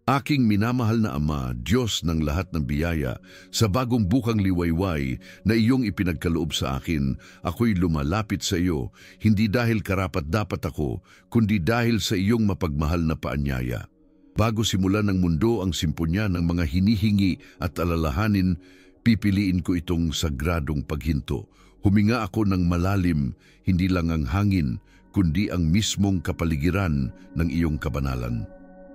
Aking minamahal na Ama, Diyos ng lahat ng biyaya, sa bagong bukang liwayway na iyong ipinagkaloob sa akin, ako'y lumalapit sa iyo, hindi dahil karapat-dapat ako, kundi dahil sa iyong mapagmahal na paanyaya. Bago simulan ng mundo ang simponya ng mga hinihingi at alalahanin, pipiliin ko itong sagradong paghinto. Huminga ako ng malalim, hindi lang ang hangin, kundi ang mismong kapaligiran ng iyong kabanalan.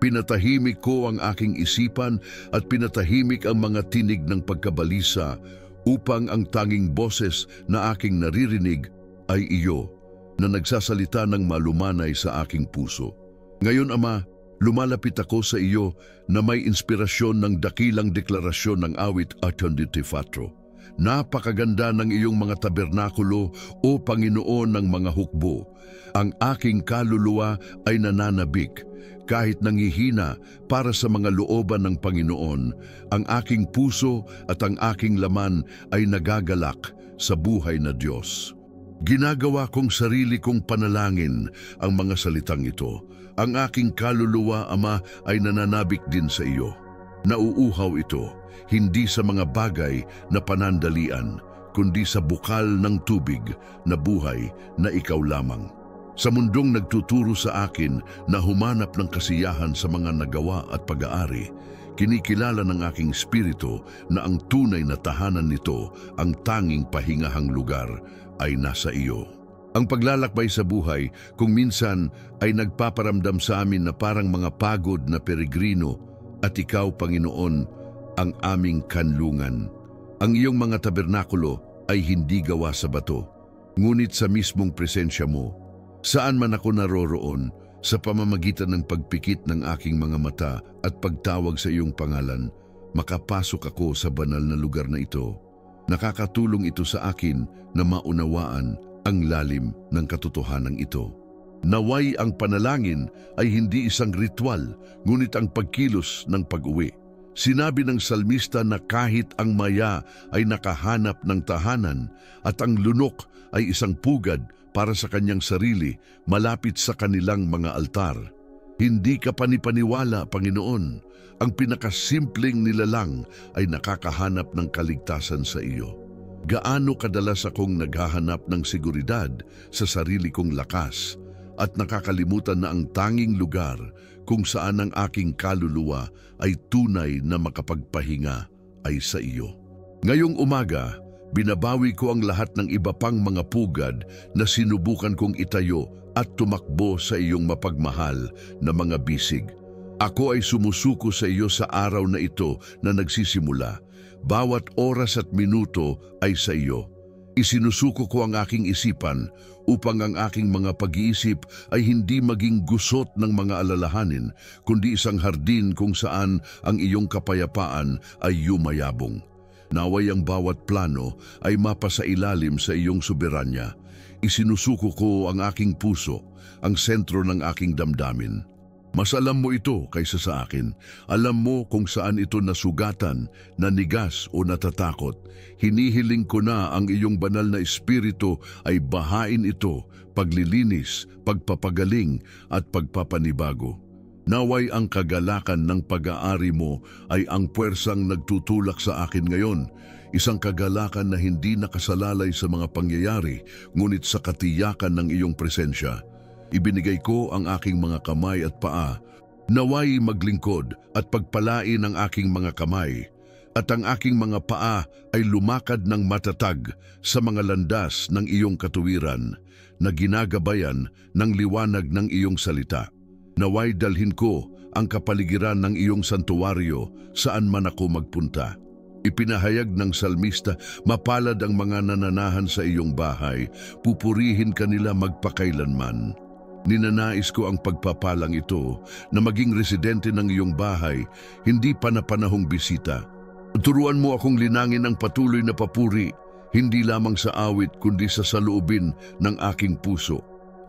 Pinatahimik ko ang aking isipan at pinatahimik ang mga tinig ng pagkabalisa upang ang tanging boses na aking naririnig ay iyo na nagsasalita ng malumanay sa aking puso. Ngayon, Ama, lumalapit ako sa iyo na may inspirasyon ng dakilang deklarasyon ng awit 84. Napakaganda ng iyong mga tabernakulo, O Panginoon ng mga hukbo. Ang aking kaluluwa ay nananabik, kahit nangihina para sa mga looban ng Panginoon. Ang aking puso at ang aking laman ay nagagalak sa buhay na Diyos. Ginagawa kong sarili kong panalangin ang mga salitang ito. Ang aking kaluluwa, Ama, ay nananabik din sa iyo. Nauuhaw ito, hindi sa mga bagay na panandalian, kundi sa bukal ng tubig na buhay na ikaw lamang. Sa mundong nagtuturo sa akin na humanap ng kasiyahan sa mga nagawa at pag-aari, kinikilala ng aking espiritu na ang tunay na tahanan nito, ang tanging pahingahang lugar, ay nasa iyo. Ang paglalakbay sa buhay kung minsan ay nagpaparamdam sa amin na parang mga pagod na peregrino, at ikaw, Panginoon, ang aming kanlungan. Ang iyong mga tabernakulo ay hindi gawa sa bato, ngunit sa mismong presensya mo. Saan man ako naroroon, sa pamamagitan ng pagpikit ng aking mga mata at pagtawag sa iyong pangalan, makapasok ako sa banal na lugar na ito. Nakakatulong ito sa akin na maunawaan ang lalim ng katotohanan ito. Naway ang panalangin ay hindi isang ritual, ngunit ang pagkilos ng pag-uwi. Sinabi ng salmista na kahit ang maya ay nakahanap ng tahanan at ang lunok ay isang pugad para sa kanyang sarili malapit sa kanilang mga altar. Hindi ka panipaniwala, Panginoon. Ang pinakasimpleng nilalang ay nakakahanap ng kaligtasan sa iyo. Gaano kadalas akong naghahanap ng seguridad sa sarili kong lakas at nakakalimutan na ang tanging lugar kung saan ang aking kaluluwa ay tunay na makapagpahinga ay sa iyo. Ngayong umaga, binabawi ko ang lahat ng iba pang mga pugad na sinubukan kong itayo at tumakbo sa iyong mapagmahal na mga bisig. Ako ay sumusuko sa iyo sa araw na ito na nagsisimula. Bawat oras at minuto ay sa iyo. Isinusuko ko ang aking isipan upang ang aking mga pag-iisip ay hindi maging gusot ng mga alalahanin, kundi isang hardin kung saan ang iyong kapayapaan ay yumayabong. Naway ang bawat plano ay mapasailalim sa iyong soberanya. Isinusuko ko ang aking puso, ang sentro ng aking damdamin. Mas alam mo ito kaysa sa akin. Alam mo kung saan ito nasugatan, nanigas o natatakot. Hinihiling ko na ang iyong banal na espiritu ay bahain ito, paglilinis, pagpapagaling at pagpapanibago. Naway ang kagalakan ng pag-aari mo ay ang puwersang nagtutulak sa akin ngayon. Isang kagalakan na hindi nakasalalay sa mga pangyayari, ngunit sa katiyakan ng iyong presensya. Ibinigay ko ang aking mga kamay at paa. Naway maglingkod at pagpalain ang aking mga kamay, at ang aking mga paa ay lumakad ng matatag sa mga landas ng iyong katuwiran na ginagabayan ng liwanag ng iyong salita. Naway dalhin ko ang kapaligiran ng iyong santuwaryo saan man ako magpunta. Ipinahayag ng salmista, mapalad ang mga nananahan sa iyong bahay, pupurihin kanila magpakailanman. Ninanais ko ang pagpapalang ito na maging residente ng iyong bahay, hindi panapanahong bisita. Turuan mo akong linangin ang patuloy na papuri, hindi lamang sa awit kundi sa saloobin ng aking puso.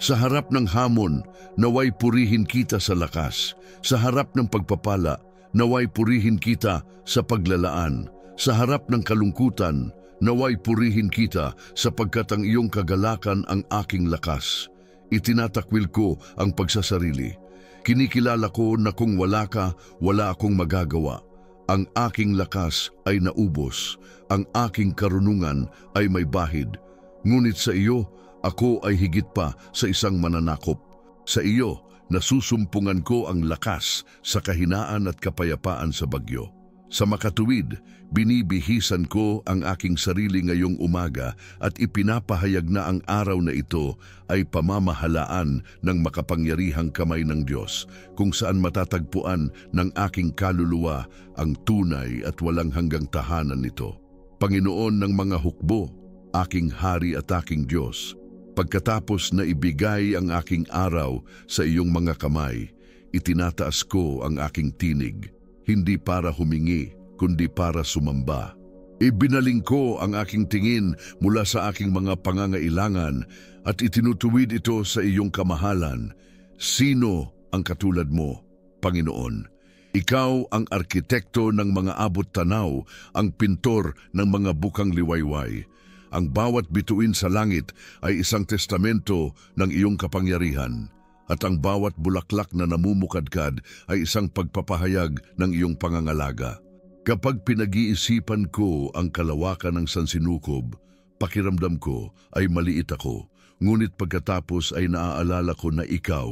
Sa harap ng hamon, naway purihin kita sa lakas. Sa harap ng pagpapala, naway purihin kita sa paglalaan. Sa harap ng kalungkutan, naway purihin kita sapagkat ang iyong kagalakan ang aking lakas. Itinatakwil ko ang pagsasarili. Kinikilala ko na kung wala ka, wala akong magagawa. Ang aking lakas ay naubos, ang aking karunungan ay may bahid. Ngunit sa iyo, ako ay higit pa sa isang mananakop. Sa iyo, nasusumpungan ko ang lakas sa kahinaan at kapayapaan sa bagyo. Sa makatuwid, binibihisan ko ang aking sarili ngayong umaga at ipinapahayag na ang araw na ito ay pamamahalaan ng makapangyarihang kamay ng Diyos, kung saan matatagpuan ng aking kaluluwa ang tunay at walang hanggang tahanan nito. Panginoon ng mga hukbo, aking hari at aking Diyos, pagkatapos na ibigay ang aking araw sa iyong mga kamay, itinataas ko ang aking tinig, hindi para humingi, kundi para sumamba. Ibinaling ko ang aking tingin mula sa aking mga pangangailangan at itinutuwid ito sa iyong kamahalan. Sino ang katulad mo, Panginoon? Ikaw ang arkitekto ng mga abot-tanaw, ang pintor ng mga bukang liwayway. Ang bawat bituin sa langit ay isang testamento ng iyong kapangyarihan. At ang bawat bulaklak na namumukadkad ay isang pagpapahayag ng iyong pangangalaga. Kapag pinag-iisipan ko ang kalawakan ng sansinukob, pakiramdam ko ay maliit ako. Ngunit pagkatapos ay naaalala ko na ikaw,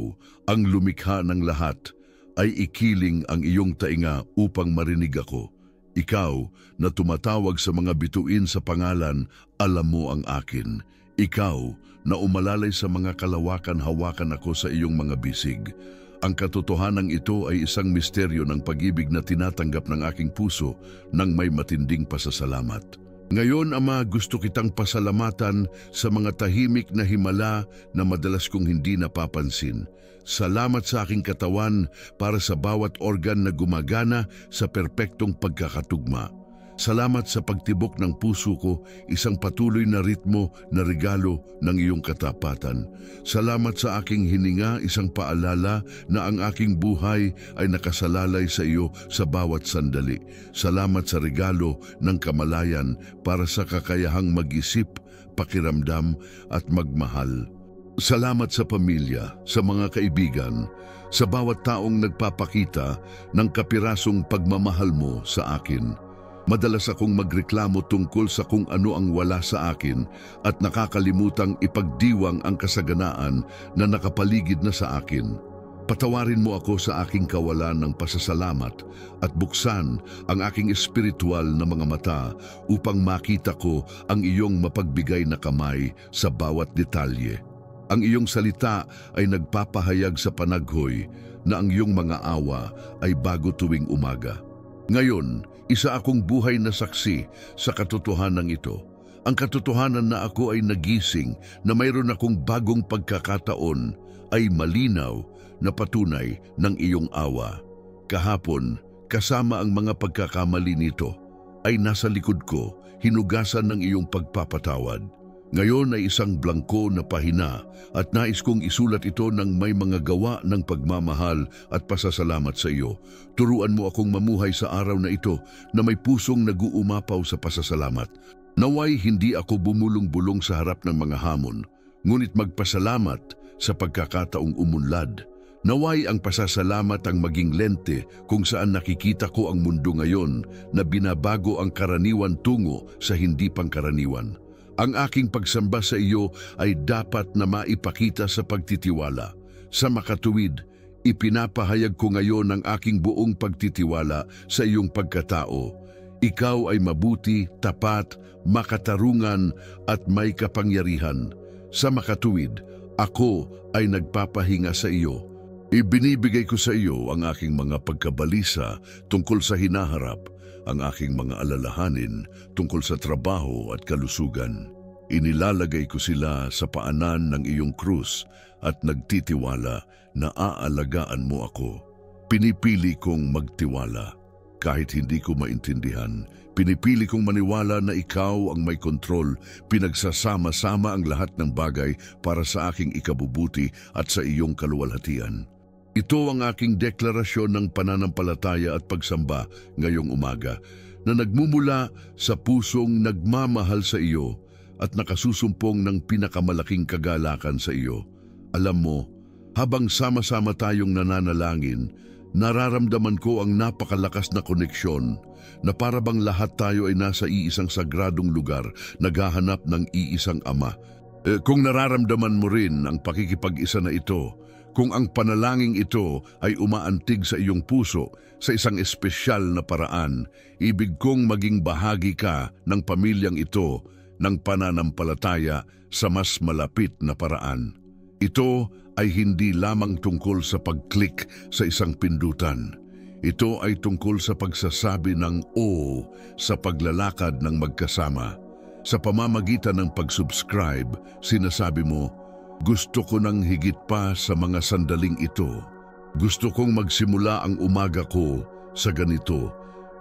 ang lumikha ng lahat, ay ikiling ang iyong tainga upang marinig ako. Ikaw na tumatawag sa mga bituin sa pangalan, alam mo ang akin. Ikaw na umalalay sa mga kalawakan, hawakan ako sa iyong mga bisig. Ang katotohanan ito ay isang misteryo ng pag-ibig na tinatanggap ng aking puso nang may matinding pasasalamat. Ngayon, Ama, gusto kitang pasalamatan sa mga tahimik na himala na madalas kong hindi napapansin. Salamat sa aking katawan para sa bawat organ na gumagana sa perpektong pagkakatugma. Salamat sa pagtibok ng puso ko, isang patuloy na ritmo na regalo ng iyong katapatan. Salamat sa aking hininga, isang paalala na ang aking buhay ay nakasalalay sa iyo sa bawat sandali. Salamat sa regalo ng kamalayan para sa kakayahang mag-isip, pakiramdam at magmahal. Salamat sa pamilya, sa mga kaibigan, sa bawat taong nagpapakita ng kapirasong pagmamahal mo sa akin. Madalas akong magreklamo tungkol sa kung ano ang wala sa akin at nakakalimutang ipagdiwang ang kasaganaan na nakapaligid na sa akin. Patawarin mo ako sa aking kawalan ng pasasalamat at buksan ang aking espiritual na mga mata upang makita ko ang iyong mapagbigay na kamay sa bawat detalye. Ang iyong salita ay nagpapahayag sa panaghoy na ang iyong mga awa ay bago tuwing umaga. Ngayon, isa akong buhay na saksi sa katotohanan ito. Ang katotohanan na ako ay nagising, na mayroon akong bagong pagkakataon, ay malinaw na patunay ng iyong awa. Kahapon, kasama ang mga pagkakamali nito, ay nasa likod ko, hinugasan ng iyong pagpapatawad. Ngayon ay isang blangko na pahina at nais kong isulat ito ng may mga gawa ng pagmamahal at pasasalamat sa iyo. Turuan mo akong mamuhay sa araw na ito na may pusong nag-uumapaw sa pasasalamat. Naway hindi ako bumulong-bulong sa harap ng mga hamon, ngunit magpasalamat sa pagkakataong umunlad. Naway ang pasasalamat ang maging lente kung saan nakikita ko ang mundo ngayon na binabago ang karaniwan tungo sa hindi pangkaraniwan. Ang aking pagsamba sa iyo ay dapat na maipakita sa pagtitiwala. Sa makatuwid, ipinapahayag ko ngayon ang aking buong pagtitiwala sa iyong pagkatao. Ikaw ay mabuti, tapat, makatarungan at may kapangyarihan. Sa makatuwid, ako ay nagpapahinga sa iyo. Ibinibigay ko sa iyo ang aking mga pagkabalisa tungkol sa hinaharap, ang aking mga alalahanin tungkol sa trabaho at kalusugan. Inilalagay ko sila sa paanan ng iyong krus at nagtitiwala na aalagaan mo ako. Pinipili kong magtiwala. Kahit hindi ko maintindihan, pinipili kong maniwala na ikaw ang may kontrol, pinagsasama-sama ang lahat ng bagay para sa aking ikabubuti at sa iyong kaluwalhatian. Ito ang aking deklarasyon ng pananampalataya at pagsamba ngayong umaga na nagmumula sa pusong nagmamahal sa iyo at nakasusumpong ng pinakamalaking kagalakan sa iyo. Alam mo, Habang sama-sama tayong nananalangin, nararamdaman ko ang napakalakas na koneksyon na para bang lahat tayo ay nasa iisang sagradong lugar, naghahanap ng iisang Ama. Kung nararamdaman mo rin ang pakikipag-isa na ito, kung ang panalangin ito ay umaantig sa iyong puso sa isang espesyal na paraan, ibig kong maging bahagi ka ng pamilyang ito ng pananampalataya sa mas malapit na paraan. Ito ay hindi lamang tungkol sa pag-click sa isang pindutan. Ito ay tungkol sa pagsasabi ng "O" sa paglalakad ng magkasama. Sa pamamagitan ng pag-subscribe, sinasabi mo, "Gusto ko ng higit pa sa mga sandaling ito. Gusto kong magsimula ang umaga ko sa ganito,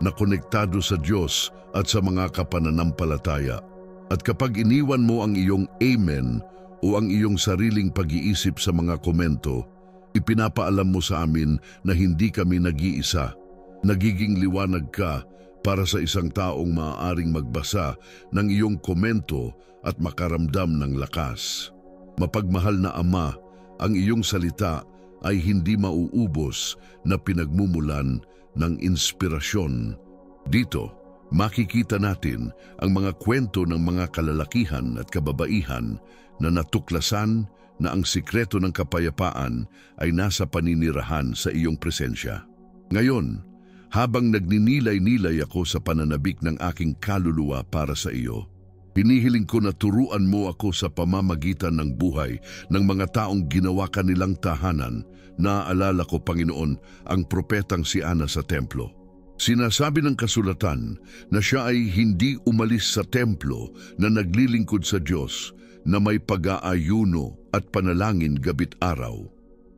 na konektado sa Diyos at sa mga kapananampalataya." At kapag iniwan mo ang iyong amen o ang iyong sariling pag-iisip sa mga komento, ipinapaalam mo sa amin na hindi kami nag-iisa. Nagiging liwanag ka para sa isang taong maaaring magbasa ng iyong komento at makaramdam ng lakas. Mapagmahal na Ama, ang iyong salita ay hindi mauubos na pinagmumulan ng inspirasyon. Dito, makikita natin ang mga kwento ng mga kalalakihan at kababaihan na natuklasan na ang sikreto ng kapayapaan ay nasa paninirahan sa iyong presensya. Ngayon, habang nagninilay-nilay ako sa pananabik ng aking kaluluwa para sa iyo, hinihiling ko na turuan mo ako sa pamamagitan ng buhay ng mga taong ginawa kanilang tahanan. Naaalala ko, Panginoon, ang propetang si Ana sa templo. Sinasabi ng kasulatan na siya ay hindi umalis sa templo na naglilingkod sa Diyos na may pag-aayuno at panalangin gabit araw.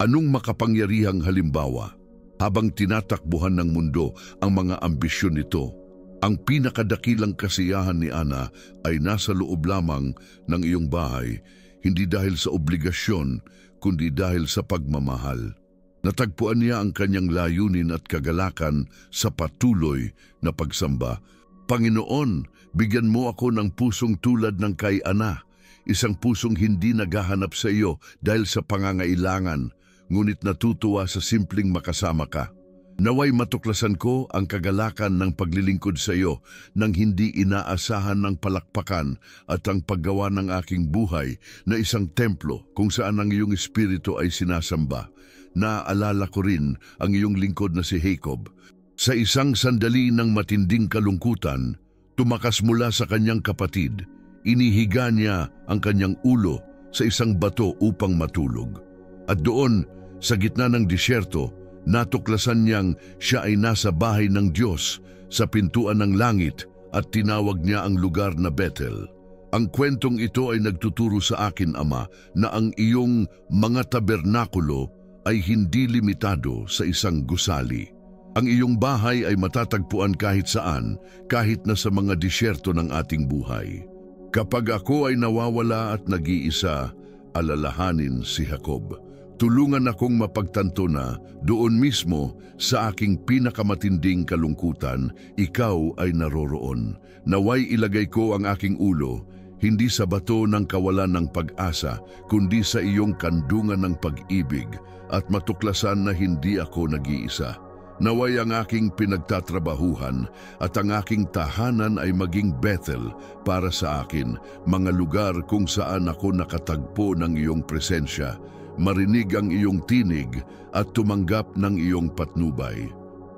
Anong makapangyarihang halimbawa? Habang tinatakbuhan ng mundo ang mga ambisyon nito, ang pinakadakilang kasiyahan ni Ana ay nasa loob lamang ng iyong bahay, hindi dahil sa obligasyon, kundi dahil sa pagmamahal. Natagpuan niya ang kanyang layunin at kagalakan sa patuloy na pagsamba. Panginoon, bigyan mo ako ng pusong tulad ng kay Ana, isang pusong hindi naghahanap sa iyo dahil sa pangangailangan, ngunit natutuwa sa simpleng makasama ka. Naway matuklasan ko ang kagalakan ng paglilingkod sa iyo nang hindi inaasahan ng palakpakan at ang paggawa ng aking buhay na isang templo kung saan ang iyong espiritu ay sinasamba. Naaalala ko rin ang iyong lingkod na si Jacob. Sa isang sandali ng matinding kalungkutan, tumakas mula sa kanyang kapatid. Inihiga niya ang kanyang ulo sa isang bato upang matulog. At doon, sa gitna ng disyerto, natuklasan niyang siya ay nasa bahay ng Diyos sa pintuan ng langit at tinawag niya ang lugar na Bethel. Ang kwentong ito ay nagtuturo sa akin, Ama, na ang iyong mga tabernakulo ay hindi limitado sa isang gusali. Ang iyong bahay ay matatagpuan kahit saan, kahit na sa mga disyerto ng ating buhay. Kapag ako ay nawawala at nag-iisa, alalahanin si Jacob. Tulungan akong mapagtanto na doon mismo sa aking pinakamatinding kalungkutan, ikaw ay naroroon. Naway ilagay ko ang aking ulo, hindi sa bato ng kawalan ng pag-asa, kundi sa iyong kandungan ng pag-ibig at matuklasan na hindi ako nag-iisa. Naway ang aking pinagtatrabahuhan at ang aking tahanan ay maging Bethel para sa akin, mga lugar kung saan ako nakatagpo ng iyong presensya, marinig ang iyong tinig at tumanggap ng iyong patnubay.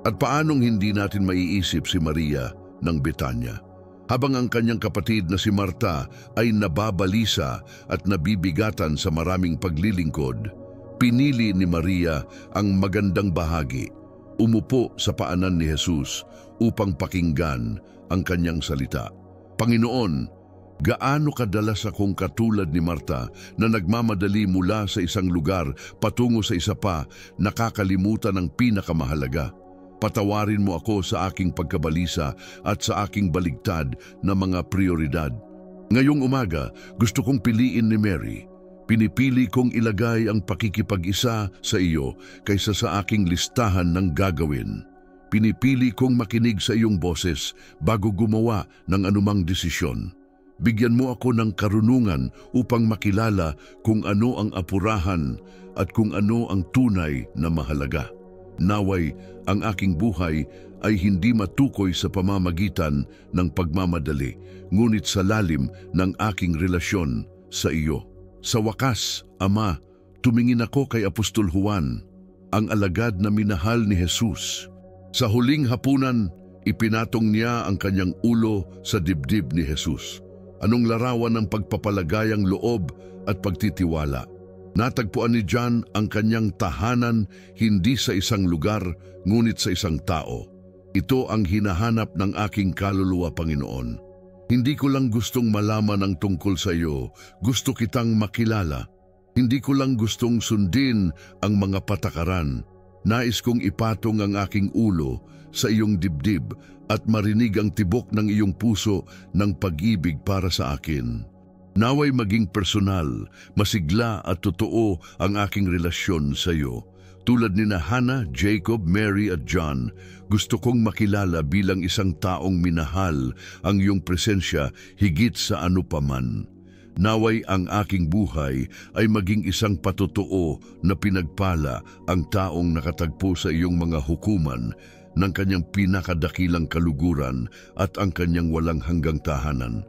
At paanong hindi natin maiisip si Maria ng Betanya? Habang ang kanyang kapatid na si Marta ay nababalisa at nabibigatan sa maraming paglilingkod, pinili ni Maria ang magandang bahagi. Umupo sa paanan ni Jesus upang pakinggan ang kanyang salita. Panginoon, gaano kadalas akong katulad ni Marta na nagmamadali mula sa isang lugar patungo sa isa pa, nakakalimutan ang pinakamahalaga. Patawarin mo ako sa aking pagkabalisa at sa aking baligtad na mga prioridad. Ngayong umaga, gusto kong piliin ni Mary. Pinipili kong ilagay ang pakikipag-isa sa iyo kaysa sa aking listahan ng gagawin. Pinipili kong makinig sa iyong boses bago gumawa ng anumang desisyon. Bigyan mo ako ng karunungan upang makilala kung ano ang apurahan at kung ano ang tunay na mahalaga. Naway ang aking buhay ay hindi matukoy sa pamamagitan ng pagmamadali, ngunit sa lalim ng aking relasyon sa iyo. Sa wakas, Ama, tumingin ako kay Apostol Juan, ang alagad na minahal ni Jesus. Sa huling hapunan, ipinatong niya ang kanyang ulo sa dibdib ni Jesus. Anong larawan ng pagpapalagayang loob at pagtitiwala. Natagpuan ni John ang kanyang tahanan hindi sa isang lugar, ngunit sa isang tao. Ito ang hinahanap ng aking kaluluwa, Panginoon. Hindi ko lang gustong malaman ang tungkol sa iyo, gusto kitang makilala. Hindi ko lang gustong sundin ang mga patakaran. Nais kong ipatong ang aking ulo sa iyong dibdib at marinig ang tibok ng iyong puso ng pag-ibig para sa akin. Naway maging personal, masigla at totoo ang aking relasyon sa iyo. Tulad ni Hannah, Jacob, Mary at John, gusto kong makilala bilang isang taong minahal ang iyong presensya higit sa ano paman. Naway ang aking buhay ay maging isang patotoo na pinagpala ang taong nakatagpo sa iyong mga hukuman ng kanyang pinakadakilang kaluguran at ang kanyang walang hanggang tahanan.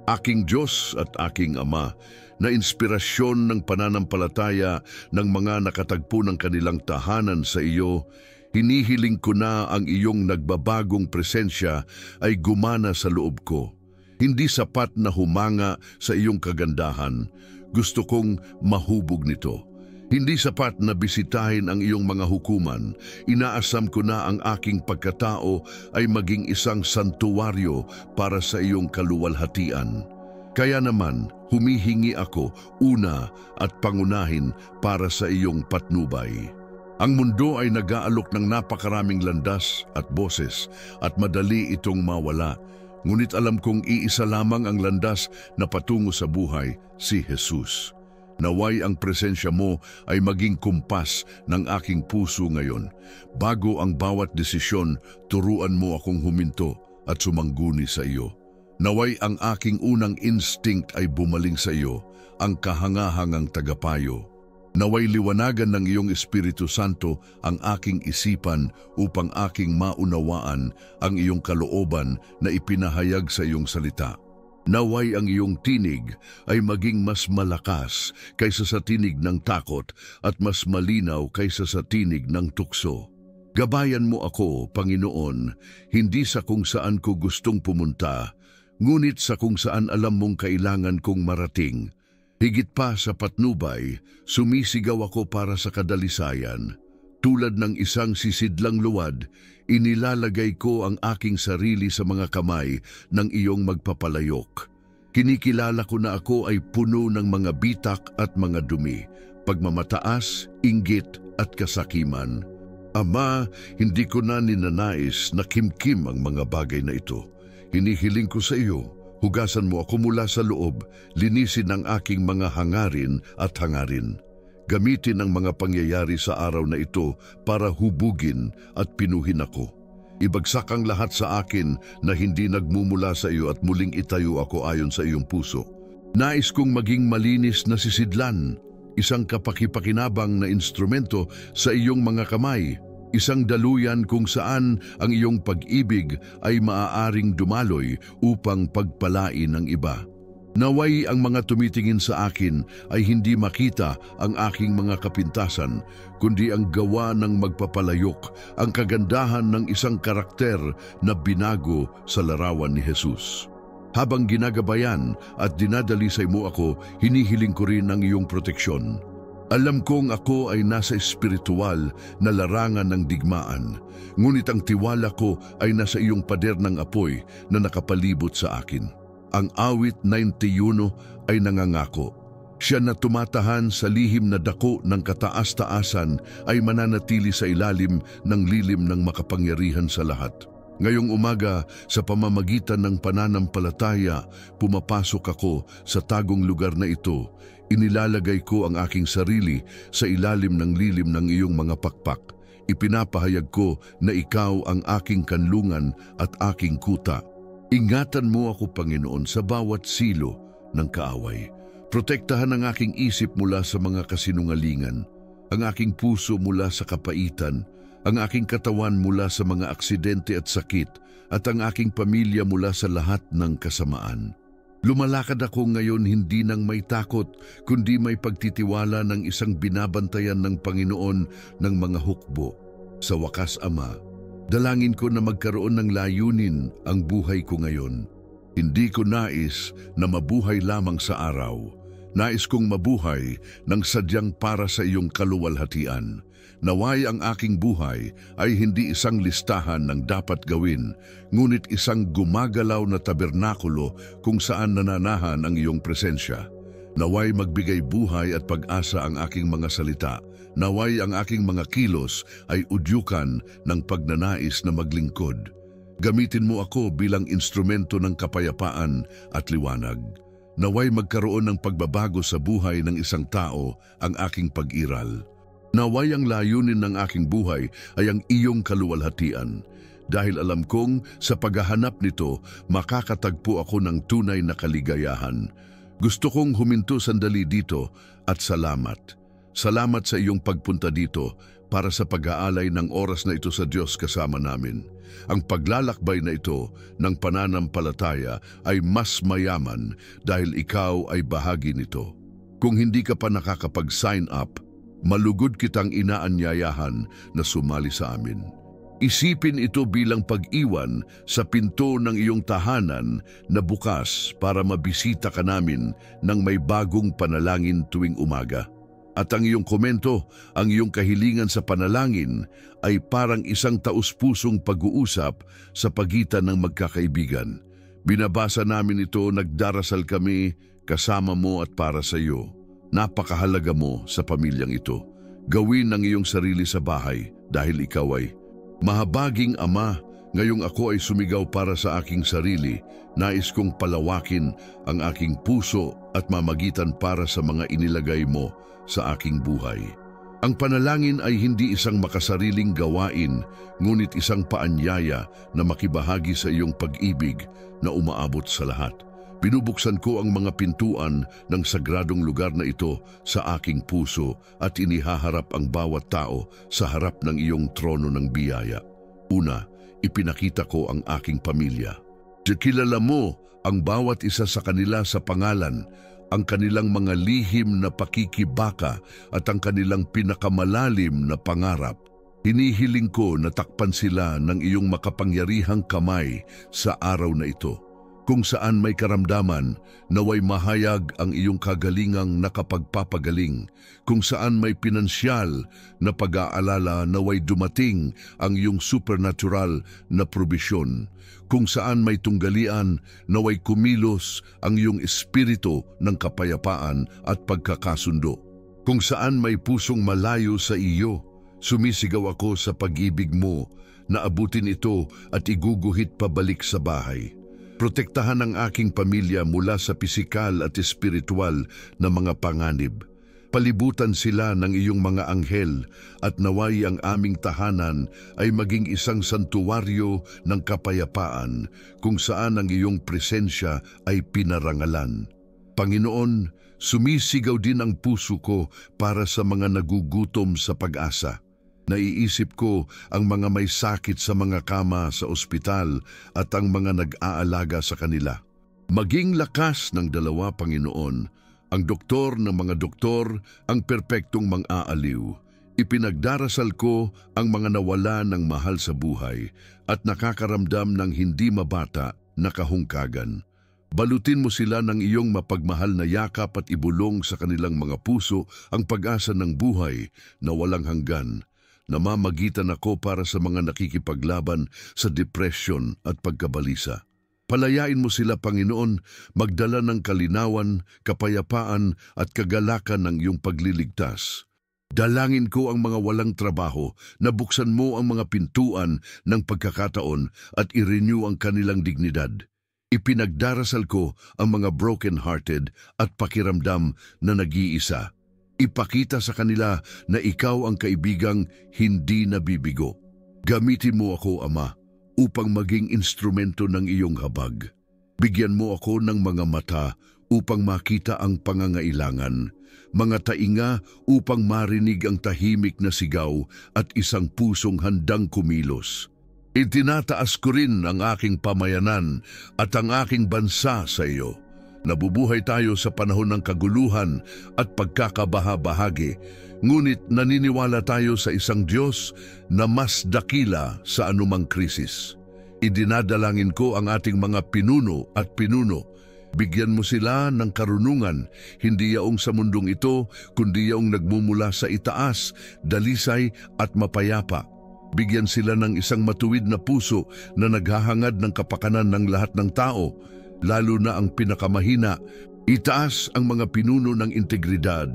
Aking Diyos at aking Ama, na inspirasyon ng pananampalataya ng mga nakatagpo ng kanilang tahanan sa iyo, hinihiling ko na ang iyong nagbabagong presensya ay gumana sa loob ko. Hindi sapat na humanga sa iyong kagandahan, gusto kong mahubog nito. Hindi sapat na bisitahin ang iyong mga hukuman, inaasam ko na ang aking pagkatao ay maging isang santuwaryo para sa iyong kaluwalhatian. Kaya naman, humihingi ako una at pangunahin para sa iyong patnubay. Ang mundo ay nag-aalok ng napakaraming landas at boses at madali itong mawala. Ngunit alam kong iisa lamang ang landas na patungo sa buhay, si Jesus. Naway ang presensya mo ay maging kumpas ng aking puso ngayon. Bago ang bawat desisyon, turuan mo akong huminto at sumangguni sa iyo. Naway ang aking unang instinct ay bumaling sa iyo, ang kahangahangang tagapayo. Naway liwanagan ng iyong Espiritu Santo ang aking isipan upang aking maunawaan ang iyong kalooban na ipinahayag sa iyong salita. Naway ang iyong tinig ay maging mas malakas kaysa sa tinig ng takot at mas malinaw kaysa sa tinig ng tukso. Gabayan mo ako, Panginoon, hindi sa kung saan ko gustong pumunta, ngunit sa kung saan alam mong kailangan kong marating. Higit pa sa patnubay, sumisigaw ako para sa kadalisayan. Tulad ng isang sisidlang luwad, inilalagay ko ang aking sarili sa mga kamay ng iyong magpapalayok. Kinikilala ko na ako ay puno ng mga bitak at mga dumi, pagmamataas, inggit at kasakiman. Ama, hindi ko na ninanais na kimkim ang mga bagay na ito. Hinihiling ko sa iyo, hugasan mo ako mula sa loob, linisin ang aking mga hangarin at hangarin. Gamitin ang mga pangyayari sa araw na ito para hubugin at pinuhin ako. Ibagsak ang lahat sa akin na hindi nagmumula sa iyo at muling itayo ako ayon sa iyong puso. Nais kong maging malinis na sisidlan, isang kapakipakinabang na instrumento sa iyong mga kamay, isang daluyan kung saan ang iyong pag-ibig ay maaaring dumaloy upang pagpalain ng iba. Naway ang mga tumitingin sa akin ay hindi makita ang aking mga kapintasan, kundi ang gawa ng magpapalayok, ang kagandahan ng isang karakter na binago sa larawan ni Jesus. Habang ginagabayan at dinadalisay mo ako, hinihiling ko rin ang iyong proteksyon. Alam kong ako ay nasa espiritual na larangan ng digmaan, ngunit ang tiwala ko ay nasa iyong pader ng apoy na nakapalibot sa akin. Ang awit 91 ay nangangako. Siya na tumatahan sa lihim na dako ng kataas-taasan ay mananatili sa ilalim ng lilim ng makapangyarihan sa lahat. Ngayong umaga, sa pamamagitan ng pananampalataya, pumapasok ako sa tagong lugar na ito. Inilalagay ko ang aking sarili sa ilalim ng lilim ng iyong mga pakpak. Ipinapahayag ko na ikaw ang aking kanlungan at aking kuta. Ingatan mo ako, Panginoon, sa bawat silo ng kaaway. Protektahan ang aking isip mula sa mga kasinungalingan, ang aking puso mula sa kapaitan, ang aking katawan mula sa mga aksidente at sakit, at ang aking pamilya mula sa lahat ng kasamaan. Lumalakad ako ngayon hindi nang may takot, kundi may pagtitiwala ng isang binabantayan ng Panginoon ng mga hukbo. Sa wakas, Ama, dalangin ko na magkaroon ng layunin ang buhay ko ngayon. Hindi ko nais na mabuhay lamang sa araw. Nais kong mabuhay ng sadyang para sa iyong kaluwalhatian. Naway ang aking buhay ay hindi isang listahan ng dapat gawin, ngunit isang gumagalaw na tabernakulo kung saan nananahan ang iyong presensya. Naway magbigay buhay at pag-asa ang aking mga salita. Naway ang aking mga kilos ay udyukan ng pagnanais na maglingkod. Gamitin mo ako bilang instrumento ng kapayapaan at liwanag. Naway magkaroon ng pagbabago sa buhay ng isang tao ang aking pag-iral. Naway ang layunin ng aking buhay ay ang iyong kaluwalhatian. Dahil alam kong sa paghahanap nito, makakatagpo ako ng tunay na kaligayahan. Gusto kong huminto sandali dito at salamat. Salamat sa iyong pagpunta dito para sa pag-aalay ng oras na ito sa Diyos kasama namin. Ang paglalakbay na ito ng pananampalataya ay mas mayaman dahil ikaw ay bahagi nito. Kung hindi ka pa nakakapag-sign up, malugod kitang inaanyayahan na sumali sa amin. Isipin ito bilang pag-iwan sa pinto ng iyong tahanan na bukas para mabisita ka namin ng may bagong panalangin tuwing umaga. At ang iyong komento, ang iyong kahilingan sa panalangin ay parang isang taus-pusong pag-uusap sa pagitan ng magkakaibigan. Binabasa namin ito, nagdarasal kami kasama mo at para sa iyo. Napakahalaga mo sa pamilyang ito. Gawin ang iyong sarili sa bahay dahil ikaw ay mahabaging Ama. Ngayong ako ay sumigaw para sa aking sarili. Nais kong palawakin ang aking puso at mamagitan para sa mga inilagay mo sa aking buhay. Ang panalangin ay hindi isang makasariling gawain, ngunit isang paanyaya na makibahagi sa iyong pag-ibig na umaabot sa lahat. Binubuksan ko ang mga pintuan ng sagradong lugar na ito sa aking puso at inihaharap ang bawat tao sa harap ng iyong trono ng biyaya. Una, ipinakita ko ang aking pamilya. Kilala mo ang bawat isa sa kanila sa pangalan, ang kanilang mga lihim na pakikibaka at ang kanilang pinakamalalim na pangarap. Hinihiling ko na takpan sila ng iyong makapangyarihang kamay sa araw na ito. Kung saan may karamdaman, naway mahayag ang iyong kagalingang nakapagpapagaling. Kung saan may pinansyal na pag-aalala, naway dumating ang iyong supernatural na probisyon. Kung saan may tunggalian, naway kumilos ang iyong espiritu ng kapayapaan at pagkakasundo. Kung saan may pusong malayo sa iyo, sumisigaw ako sa pag-ibig mo na abutin ito at iguguhit pabalik sa bahay. Protektahan ang aking pamilya mula sa pisikal at espiritual na mga panganib. Palibutan sila ng iyong mga anghel at naway ang aming tahanan ay maging isang santuwaryo ng kapayapaan kung saan ang iyong presensya ay pinarangalan. Panginoon, sumisigaw din ang puso ko para sa mga nagugutom sa pag-asa. Naiisip ko ang mga may sakit sa mga kama sa ospital at ang mga nag-aalaga sa kanila. Maging lakas ng dalawa, Panginoon, ang doktor ng mga doktor, ang perpektong mang-aaliw. Ipinagdarasal ko ang mga nawala ng mahal sa buhay at nakakaramdam ng hindi mabata na kahungkagan. Balutin mo sila ng iyong mapagmahal na yakap at ibulong sa kanilang mga puso ang pag-asa ng buhay na walang hanggan. Namamagitan ako para sa mga nakikipaglaban sa depresyon at pagkabalisa. Palayain mo sila, Panginoon, magdala ng kalinawan, kapayapaan at kagalakan ng iyong pagliligtas. Dalangin ko ang mga walang trabaho na buksan mo ang mga pintuan ng pagkakataon at i-renew ang kanilang dignidad. Ipinagdarasal ko ang mga broken-hearted at pakiramdam na nag-iisa. Ipakita sa kanila na ikaw ang kaibigang hindi nabibigo. Gamitin mo ako, Ama, upang maging instrumento ng iyong habag. Bigyan mo ako ng mga mata upang makita ang pangangailangan, mga tainga upang marinig ang tahimik na sigaw at isang pusong handang kumilos. Itinataas ko rin ang aking pamayanan at ang aking bansa sa iyo. Nabubuhay tayo sa panahon ng kaguluhan at pagkakabaha-bahagi, ngunit naniniwala tayo sa isang Diyos na mas dakila sa anumang krisis. Idinadalangin ko ang ating mga pinuno at pinuno. Bigyan mo sila ng karunungan, hindi yaong sa mundong ito, kundi yaong nagmumula sa itaas, dalisay at mapayapa. Bigyan sila ng isang matuwid na puso na naghahangad ng kapakanan ng lahat ng tao, lalo na ang pinakamahina. Itaas ang mga pinuno ng integridad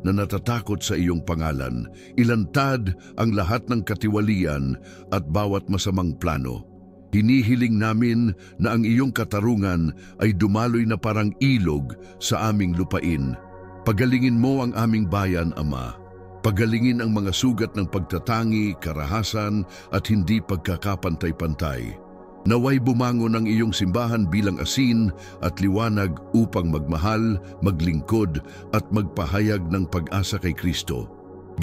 na natatakot sa iyong pangalan. Ilantad ang lahat ng katiwalian at bawat masamang plano. Hinihiling namin na ang iyong katarungan ay dumaloy na parang ilog sa aming lupain. Pagalingin mo ang aming bayan, Ama. Pagalingin ang mga sugat ng pagtatangi, karahasan at hindi pagkakapantay-pantay. Naway bumangon ang iyong simbahan bilang asin at liwanag upang magmahal, maglingkod at magpahayag ng pag-asa kay Kristo.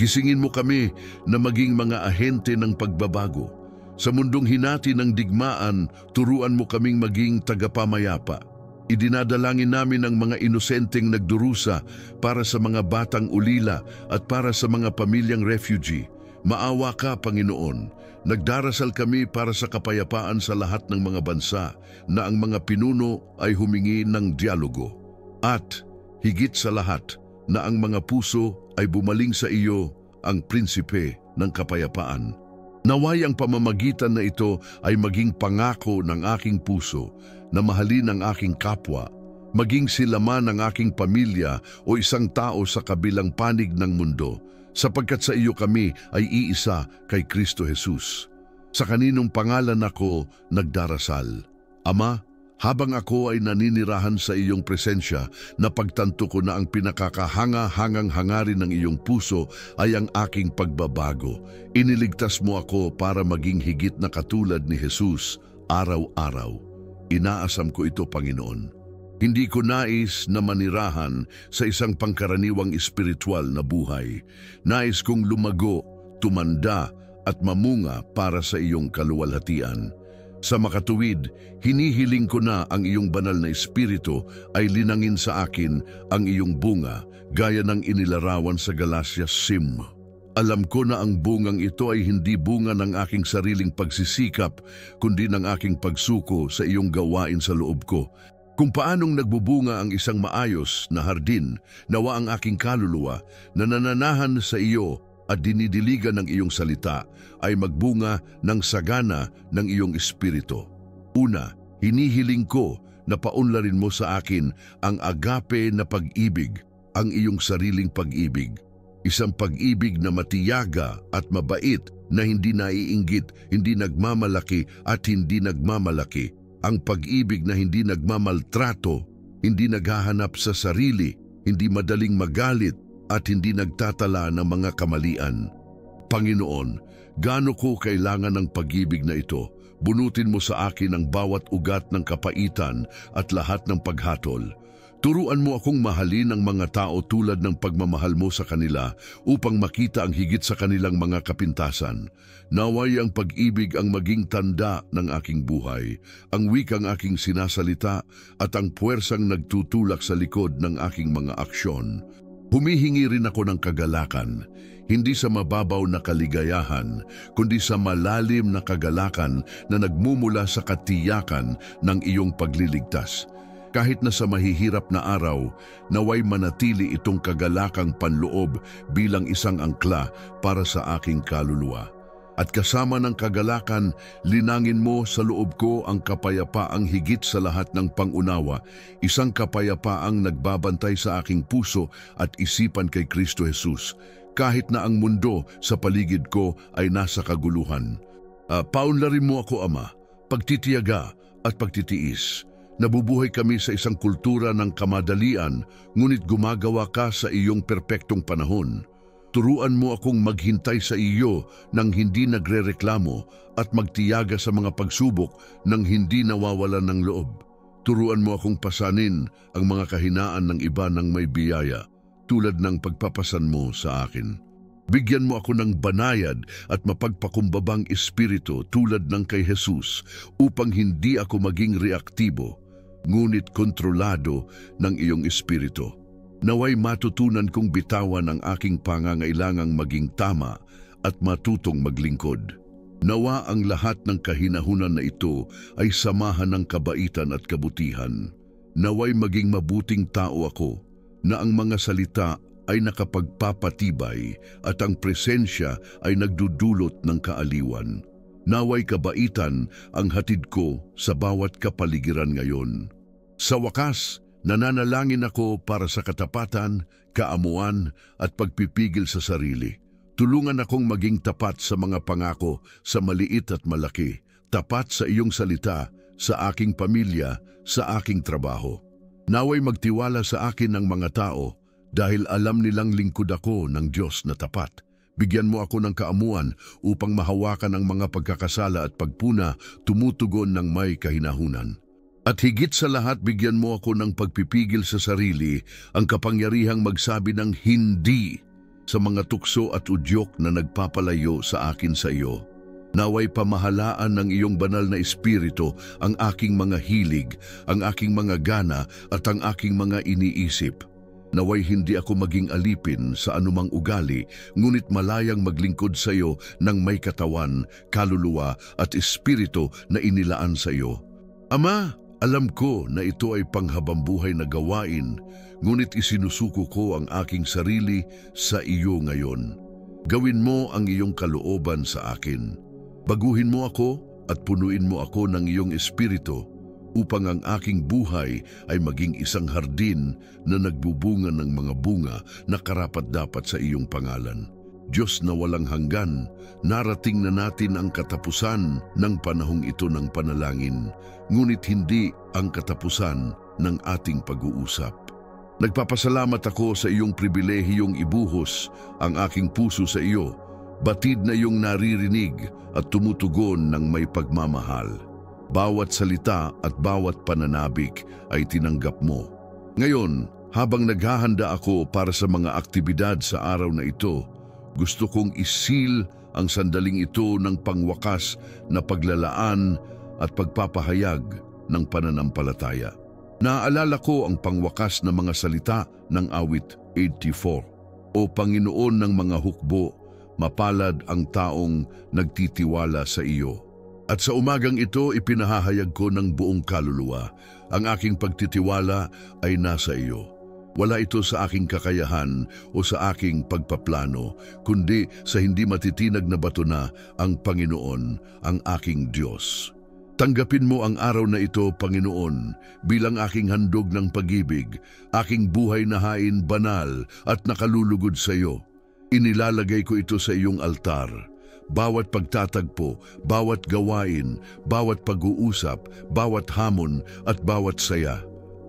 Gisingin mo kami na maging mga ahente ng pagbabago. Sa mundong hinati ng digmaan, turuan mo kaming maging tagapamayapa. Idinadalangin namin ang mga inosenteng nagdurusa para sa mga batang ulila at para sa mga pamilyang refugee. Maawa ka, Panginoon. Nagdarasal kami para sa kapayapaan sa lahat ng mga bansa na ang mga pinuno ay humingi ng dialogo. At higit sa lahat na ang mga puso ay bumaling sa iyo, ang prinsipe ng kapayapaan. Naway ang pamamagitan na ito ay maging pangako ng aking puso na mahalin ang aking kapwa, maging sila man ang aking pamilya o isang tao sa kabilang panig ng mundo, sapagkat sa iyo kami ay iisa kay Kristo Jesus. Sa kaninong pangalan ako nagdarasal. Ama, habang ako ay naninirahan sa iyong presensya, napagtanto ko na ang pinakakahanga-hangang hangarin ng iyong puso ay ang aking pagbabago. Iniligtas mo ako para maging higit na katulad ni Jesus araw-araw. Inaasam ko ito, Panginoon. Hindi ko nais na manirahan sa isang pangkaraniwang espiritual na buhay. Nais kong lumago, tumanda at mamunga para sa iyong kaluwalhatian. Sa makatuwid, hinihiling ko na ang iyong banal na espiritu ay linangin sa akin ang iyong bunga, gaya ng inilarawan sa Galatia 5. Alam ko na ang bungang ito ay hindi bunga ng aking sariling pagsisikap, kundi ng aking pagsuko sa iyong gawain sa loob ko. Kung paanong nagbubunga ang isang maayos na hardin, nawa ang aking kaluluwa na nananahan sa iyo at dinidiligan ng iyong salita ay magbunga ng sagana ng iyong espiritu. Una, hinihiling ko na paunlarin mo sa akin ang agape na pag-ibig, ang iyong sariling pag-ibig. Isang pag-ibig na matiyaga at mabait na hindi naiinggit, hindi nagmamalaki at hindi nagmamalaki. Ang pag-ibig na hindi nagmamaltrato, hindi naghahanap sa sarili, hindi madaling magalit, at hindi nagtatala ng mga kamalian. Panginoon, gaano ko kailangan ng pag-ibig na ito. Bunutin mo sa akin ang bawat ugat ng kapaitan at lahat ng paghatol. Turuan mo akong mahalin ang mga tao tulad ng pagmamahal mo sa kanila upang makita ang higit sa kanilang mga kapintasan. Naway ang pag-ibig ang maging tanda ng aking buhay, ang wikang aking sinasalita at ang puwersang nagtutulak sa likod ng aking mga aksyon. Humihingi rin ako ng kagalakan, hindi sa mababaw na kaligayahan, kundi sa malalim na kagalakan na nagmumula sa katiyakan ng iyong pagliligtas. Kahit na sa mahihirap na araw, naway manatili itong kagalakang panloob bilang isang angkla para sa aking kaluluwa. At kasama ng kagalakan, linangin mo sa loob ko ang kapayapaang higit sa lahat ng pangunawa, isang kapayapaang nagbabantay sa aking puso at isipan kay Kristo Jesus, kahit na ang mundo sa paligid ko ay nasa kaguluhan. Paunlarin mo ako, Ama, pagtitiyaga at pagtitiis. Nabubuhay kami sa isang kultura ng kamadalian, ngunit gumagawa ka sa iyong perpektong panahon. Turuan mo akong maghintay sa iyo nang hindi nagrereklamo at magtiyaga sa mga pagsubok nang hindi nawawalan ng loob. Turuan mo akong pasanin ang mga kahinaan ng iba ng may biyaya, tulad ng pagpapasan mo sa akin. Bigyan mo ako ng banayad at mapagpakumbabang espiritu tulad ng kay Jesus upang hindi ako maging reaktibo, ngunit kontrolado ng iyong espiritu. Naway matutunan kong bitawan ang aking pangangailangang maging tama at matutong maglingkod. Nawa ang lahat ng kahinahunan na ito ay samahan ng kabaitan at kabutihan. Naway maging mabuting tao ako na ang mga salita ay nakapagpapatibay at ang presensya ay nagdudulot ng kaaliwan. Naway kabaitan ang hatid ko sa bawat kapaligiran ngayon. Sa wakas, nananalangin ako para sa katapatan, kaamuan at pagpipigil sa sarili. Tulungan akong maging tapat sa mga pangako sa maliit at malaki, tapat sa iyong salita, sa aking pamilya, sa aking trabaho. Naway magtiwala sa akin ng mga tao dahil alam nilang lingkod ako ng Diyos na tapat. Bigyan mo ako ng kaamuan upang mahawakan ang mga pagkakasala at pagpuna tumutugon ng may kahinahunan. At higit sa lahat, bigyan mo ako ng pagpipigil sa sarili, ang kapangyarihang magsabi ng hindi sa mga tukso at udyok na nagpapalayo sa akin sa iyo. Naway pamahalaan ng iyong banal na espiritu ang aking mga hilig, ang aking mga gana at ang aking mga iniisip. Naway hindi ako maging alipin sa anumang ugali, ngunit malayang maglingkod sa iyo ng may katawan, kaluluwa at espiritu na inilaan sa iyo. Ama, alam ko na ito ay panghabambuhay na gawain, ngunit isinusuko ko ang aking sarili sa iyo ngayon. Gawin mo ang iyong kalooban sa akin. Baguhin mo ako at punuin mo ako ng iyong espiritu upang ang aking buhay ay maging isang hardin na nagbubunga ng mga bunga na karapat-dapat sa iyong pangalan. Diyos na walang hanggan, narating na natin ang katapusan ng panahong ito ng panalangin, ngunit hindi ang katapusan ng ating pag-uusap. Nagpapasalamat ako sa iyong pribilehiyong ibuhos ang aking puso sa iyo, batid na iyong naririnig at tumutugon ng may pagmamahal. Bawat salita at bawat pananabik ay tinanggap mo. Ngayon, habang naghahanda ako para sa mga aktibidad sa araw na ito, gusto kong isil ang sandaling ito ng pangwakas na paglalaan at pagpapahayag ng pananampalataya. Naaalala ko ang pangwakas na mga salita ng awit 84. O Panginoon ng mga hukbo, mapalad ang taong nagtitiwala sa iyo. At sa umagang ito, ipinahahayag ko ng buong kaluluwa. Ang aking pagtitiwala ay nasa iyo. Wala ito sa aking kakayahan o sa aking pagpaplano, kundi sa hindi matitinag na bato na ang Panginoon, ang aking Diyos. Tanggapin mo ang araw na ito, Panginoon, bilang aking handog ng pag-ibig, aking buhay na hain banal at nakalulugod sa iyo. Inilalagay ko ito sa iyong altar. Bawat pagtatagpo, bawat gawain, bawat pag-uusap, bawat hamon at bawat saya,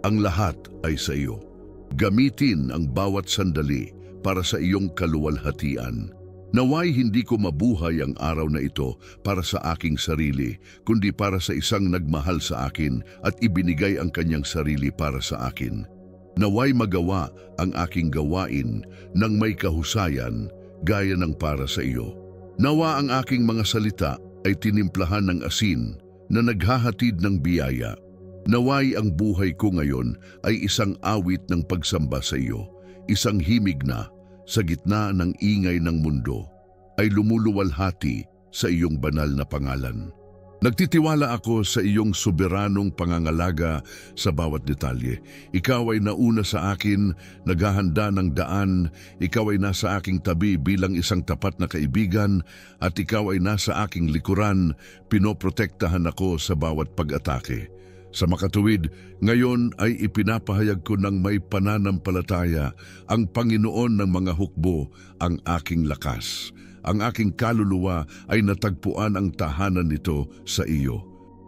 ang lahat ay sa iyo. Gamitin ang bawat sandali para sa iyong kaluwalhatian. Naway hindi ko mabuhay ang araw na ito para sa aking sarili, kundi para sa isang nagmahal sa akin at ibinigay ang kanyang sarili para sa akin. Naway magawa ang aking gawain ng may kahusayan gaya ng para sa iyo. Nawa ang aking mga salita ay tinimplahan ng asin na naghahatid ng biyaya. Naway ang buhay ko ngayon ay isang awit ng pagsamba sa iyo, isang himig na, sa gitna ng ingay ng mundo, ay lumuluwalhati sa iyong banal na pangalan. Nagtitiwala ako sa iyong soberanong pangangalaga sa bawat detalye. Ikaw ay nauna sa akin, naghahanda ng daan, ikaw ay nasa aking tabi bilang isang tapat na kaibigan, at ikaw ay nasa aking likuran, pinoprotektahan ako sa bawat pag-atake. Sa makatuwid, ngayon ay ipinapahayag ko ng may pananampalataya, ang Panginoon ng mga hukbo, ang aking lakas. Ang aking kaluluwa ay natagpuan ang tahanan nito sa iyo.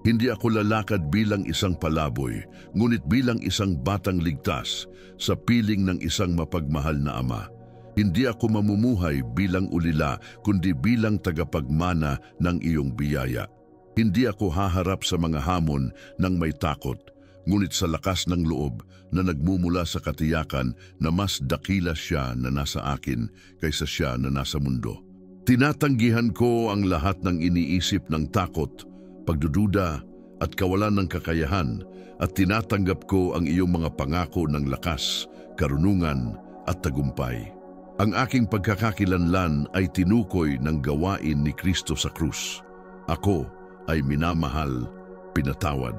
Hindi ako lalakad bilang isang palaboy, ngunit bilang isang batang ligtas sa piling ng isang mapagmahal na ama. Hindi ako mamumuhay bilang ulila, kundi bilang tagapagmana ng iyong biyaya. Hindi ako haharap sa mga hamon ng may takot, ngunit sa lakas ng loob na nagmumula sa katiyakan na mas dakila siya na nasa akin kaysa siya na nasa mundo. Tinatanggihan ko ang lahat ng iniisip ng takot, pagdududa at kawalan ng kakayahan, at tinatanggap ko ang iyong mga pangako ng lakas, karunungan at tagumpay. Ang aking pagkakakilanlan ay tinukoy ng gawain ni Kristo sa krus. Ako ay minamahal, pinatawad,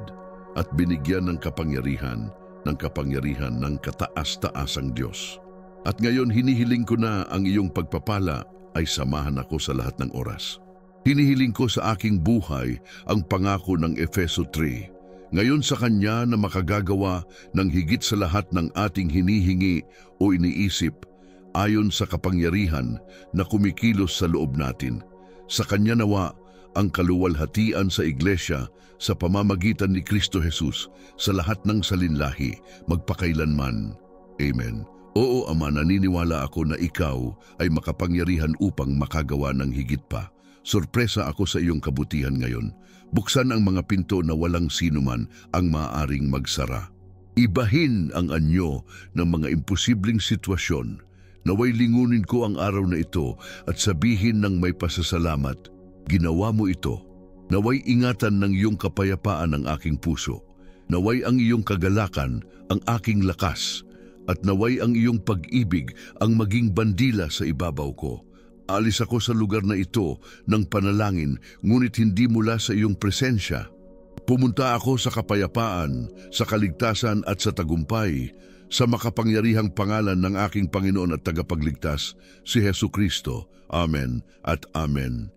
at binigyan ng kapangyarihan ng kataas-taasang Diyos. At ngayon hinihiling ko na ang iyong pagpapala ay samahan ako sa lahat ng oras. Hinihiling ko sa aking buhay ang pangako ng Efeso 3. Ngayon sa Kanya na makagagawa ng higit sa lahat ng ating hinihingi o iniisip, ayon sa kapangyarihan na kumikilos sa loob natin. Sa Kanya nawa ang kaluwalhatian sa Iglesia sa pamamagitan ni Kristo Jesus sa lahat ng salinlahi, magpakailanman. Amen. Oo, Ama, naniniwala ako na Ikaw ay makapangyarihan upang makagawa ng higit pa. Sorpresa ako sa iyong kabutihan ngayon. Buksan ang mga pinto na walang sinuman ang maaaring magsara. Ibahin ang anyo ng mga imposibleng sitwasyon. Naway lingunin ko ang araw na ito at sabihin ng may pasasalamat, ginawa mo ito. Naway ingatan ng iyong kapayapaan ang aking puso. Naway ang iyong kagalakan ang aking lakas. At naway ang iyong pag-ibig ang maging bandila sa ibabaw ko. Alis ako sa lugar na ito ng panalangin, ngunit hindi mula sa iyong presensya. Pumunta ako sa kapayapaan, sa kaligtasan at sa tagumpay, sa makapangyarihang pangalan ng aking Panginoon at tagapagligtas, si Jesu Kristo. Amen at Amen.